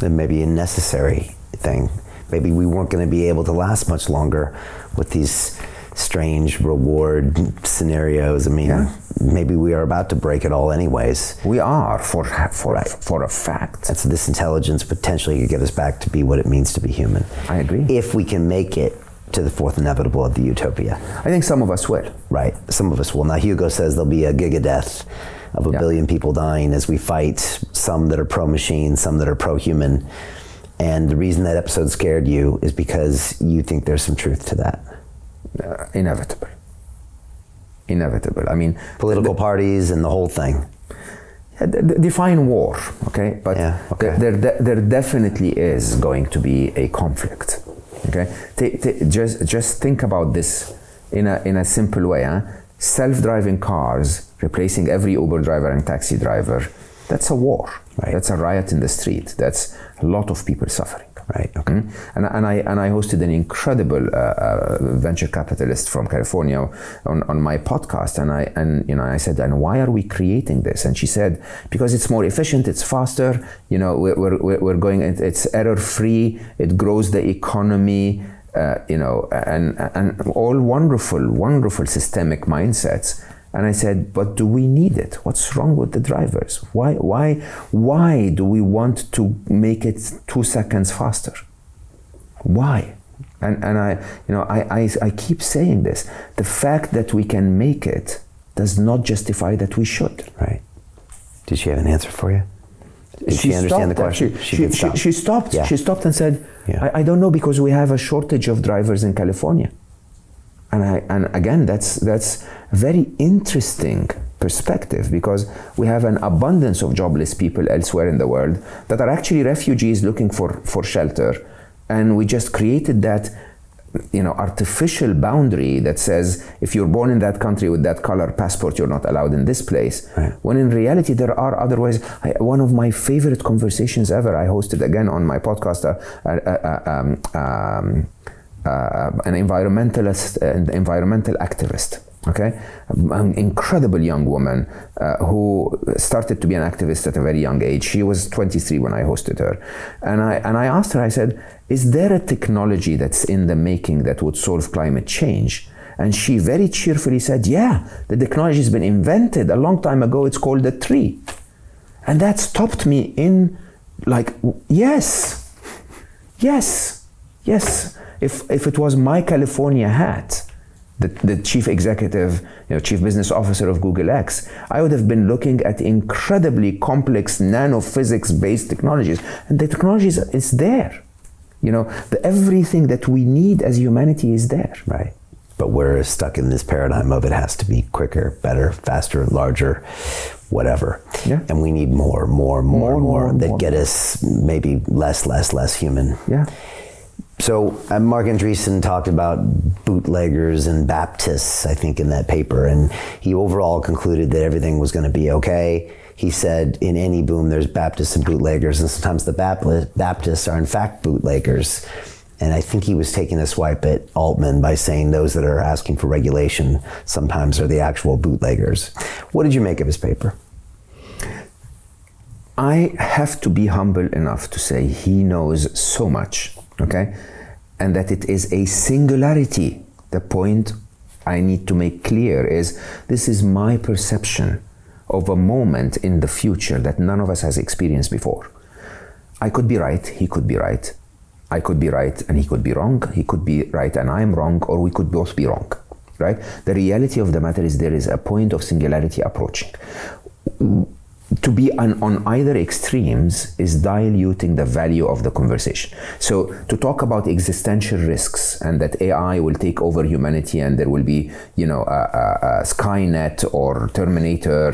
And maybe a necessary thing. Maybe we weren't going to be able to last much longer with these strange reward scenarios. I mean, maybe we are about to break it all anyways. We are, for a fact. That's this intelligence potentially could get us back to be what it means to be human. I agree. If we can make it to the fourth inevitable of the utopia. I think some of us will. Right, some of us will. Now Hugo says there'll be a gigadeath of a billion people dying as we fight, some that are pro-machine, some that are pro-human. And the reason that episode scared you is because you think there's some truth to that. Inevitable. I mean, political parties and the whole thing. Define war, okay? But there definitely is going to be a conflict, okay? Just think about this in a simple way, huh? Self-driving cars replacing every Uber driver and taxi driver, that's a war. Right. That's a riot in the street. That's a lot of people suffering. Right. Okay. And I hosted an incredible venture capitalist from California on my podcast, and I said, and why are we creating this? And she said, because it's more efficient, it's faster. We're going. It's error free. It grows the economy. And all wonderful systemic mindsets. And I said, but do we need it? What's wrong with the drivers? Why do we want to make it 2 seconds faster? Why? And I keep saying this. The fact that we can make it does not justify that we should. Right. Did she have an answer for you? Did she understand the question? She stopped. Yeah. She stopped and said, I don't know, because we have a shortage of drivers in California. And again, that's a very interesting perspective, because we have an abundance of jobless people elsewhere in the world that are actually refugees looking for shelter, and we just created that artificial boundary that says if you're born in that country with that color passport, you're not allowed in this place. Right. When in reality there are other ways. One of my favorite conversations ever, I hosted again on my podcast an environmental activist, okay, an incredible young woman who started to be an activist at a very young age. She was 23 when I hosted her, and I asked her, I said, is there a technology that's in the making that would solve climate change? And she very cheerfully said, yeah, the technology has been invented a long time ago. It's called a tree. And that stopped me in, like, yes. If it was my California hat, the chief executive, chief business officer of Google X, I would have been looking at incredibly complex nanophysics-based technologies, and the technology is there. Everything that we need as humanity is there. Right. But we're stuck in this paradigm of it has to be quicker, better, faster, larger, whatever. Yeah. And we need more that get us maybe less human. Yeah. So Mark Andreessen talked about bootleggers and Baptists, I think, in that paper, and he overall concluded that everything was going to be okay. He said in any boom there's Baptists and bootleggers, and sometimes the Baptists are in fact bootleggers. And I think he was taking a swipe at Altman by saying those that are asking for regulation sometimes are the actual bootleggers. What did you make of his paper? I have to be humble enough to say he knows so much, okay? And that it is a singularity. The point I need to make clear is this is my perception of a moment in the future that none of us has experienced before. I could be right, he could be right. I could be right and he could be wrong. He could be right and I'm wrong, or we could both be wrong, right? The reality of the matter is there is a point of singularity approaching. To be on either extremes is diluting the value of the conversation. So to talk about existential risks and that AI will take over humanity and there will be, a Skynet or Terminator,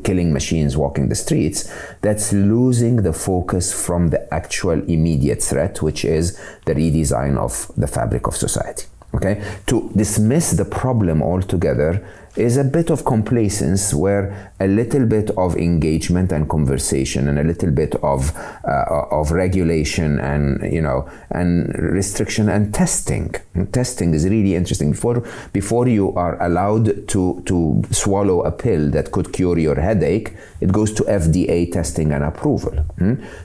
killing machines walking the streets, that's losing the focus from the actual immediate threat, which is the redesign of the fabric of society. Okay, to dismiss the problem altogether is a bit of complacence, where a little bit of engagement and conversation and a little bit of regulation and and restriction and testing. Testing is really interesting. Before you are allowed to swallow a pill that could cure your headache, it goes to FDA testing and approval.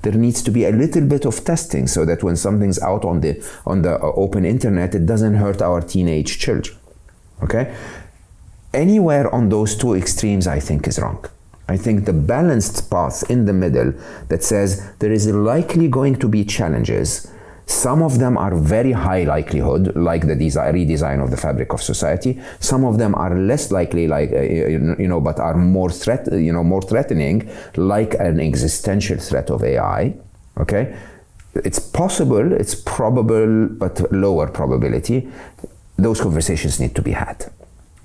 There needs to be a little bit of testing so that when something's out on the open internet, it doesn't hurt our teenage children. Okay? Anywhere on those two extremes, I think, is wrong. I think the balanced path in the middle that says there is likely going to be challenges. Some of them are very high likelihood, like the redesign of the fabric of society. Some of them are less likely, like but are more threatening, like an existential threat of AI. Okay, it's possible, it's probable, but lower probability. Those conversations need to be had.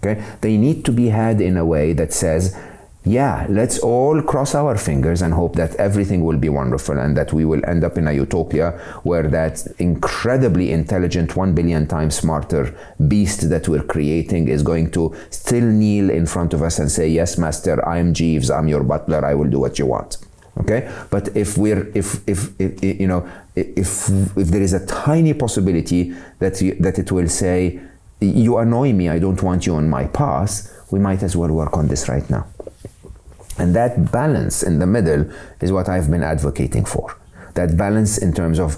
Okay, they need to be had in a way that says, yeah, let's all cross our fingers and hope that everything will be wonderful and that we will end up in a utopia where that incredibly intelligent, 1 billion times smarter beast that we're creating is going to still kneel in front of us and say, yes, master, I'm Jeeves, I'm your butler, I will do what you want. Okay? But if there is a tiny possibility that it will say, you annoy me, I don't want you on my path, we might as well work on this right now. And that balance in the middle is what I've been advocating for. That balance in terms of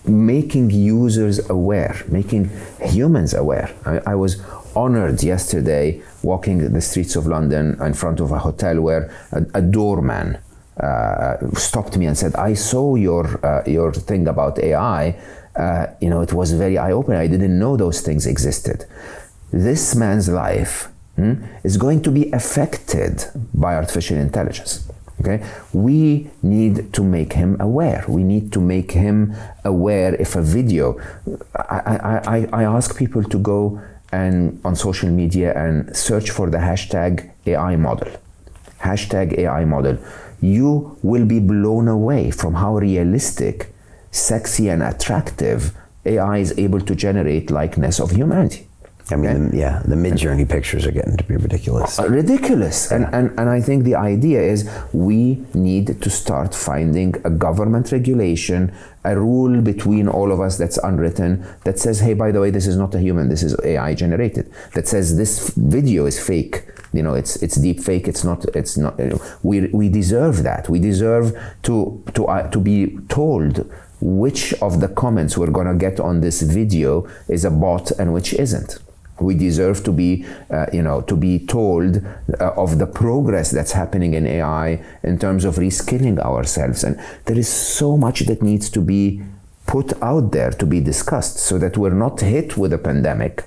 making users aware, making humans aware. I was honored yesterday walking the streets of London in front of a hotel where a doorman stopped me and said, I saw your thing about AI. It was very eye-opening. I didn't know those things existed. This man's life is going to be affected by artificial intelligence. Okay, we need to make him aware. We need to make him aware if a video. I ask people to go and on social media and search for the hashtag AI model. Hashtag AI model. You will be blown away from how realistic, sexy, and attractive AI is able to generate likeness of humanity. I mean, the mid-journey pictures are getting to be ridiculous. Ridiculous. And I think the idea is we need to start finding a government regulation, a rule between all of us that's unwritten, that says, hey, by the way, this is not a human, this is AI generated. That says this video is fake. It's deep fake. It's not. We deserve that. We deserve to be told which of the comments we're gonna get on this video is a bot and which isn't. We deserve to be, told of the progress that's happening in AI in terms of reskilling ourselves. And there is so much that needs to be put out there to be discussed so that we're not hit with a pandemic,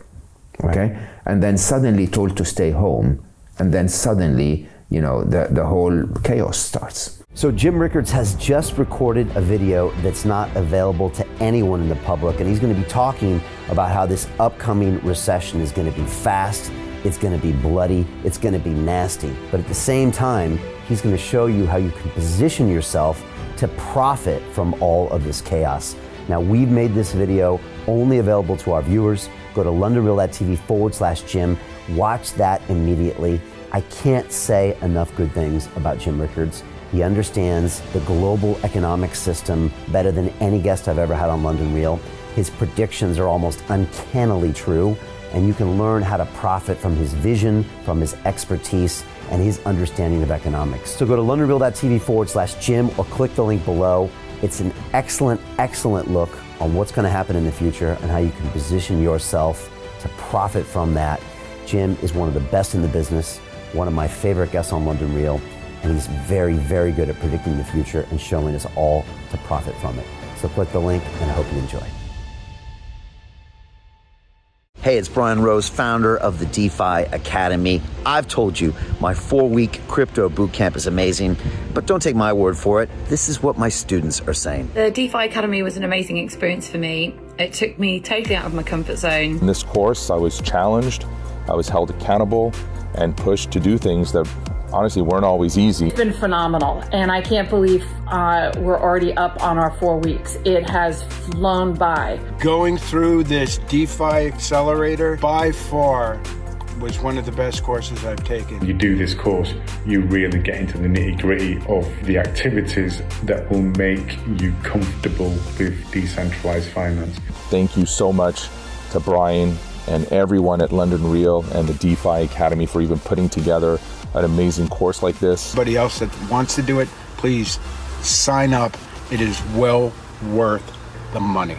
okay? Right. And then suddenly told to stay home. And then suddenly, the whole chaos starts. So Jim Rickards has just recorded a video that's not available to anyone in the public, and he's going to be talking about how this upcoming recession is going to be fast, it's going to be bloody, it's going to be nasty. But at the same time, he's going to show you how you can position yourself to profit from all of this chaos. Now, we've made this video only available to our viewers. Go to londonreal.tv/Jim. Watch that immediately. I can't say enough good things about Jim Rickards. He understands the global economic system better than any guest I've ever had on London Real. His predictions are almost uncannily true, and you can learn how to profit from his vision, from his expertise, and his understanding of economics. So go to londonreal.tv/Jim or click the link below. It's an excellent, excellent look on what's going to happen in the future and how you can position yourself to profit from that. Jim is one of the best in the business, one of my favorite guests on London Real, and he's very, very good at predicting the future and showing us all to profit from it. So click the link, and I hope you enjoy. Hey, it's Brian Rose, founder of the DeFi Academy. I've told you my 4-week crypto bootcamp is amazing, but don't take my word for it. This is what my students are saying. The DeFi Academy was an amazing experience for me. It took me totally out of my comfort zone. In this course, I was challenged, I was held accountable, and pushed to do things that honestly weren't always easy. It's been phenomenal, and I can't believe we're already up on our 4 weeks. It has flown by. Going through this DeFi accelerator by far was one of the best courses I've taken. You do this course, you really get into the nitty-gritty of the activities that will make you comfortable with decentralized finance. Thank you so much to Brian and everyone at London Real and the DeFi Academy for even putting together an amazing course like this. Anybody else that wants to do it, please sign up. It is well worth the money.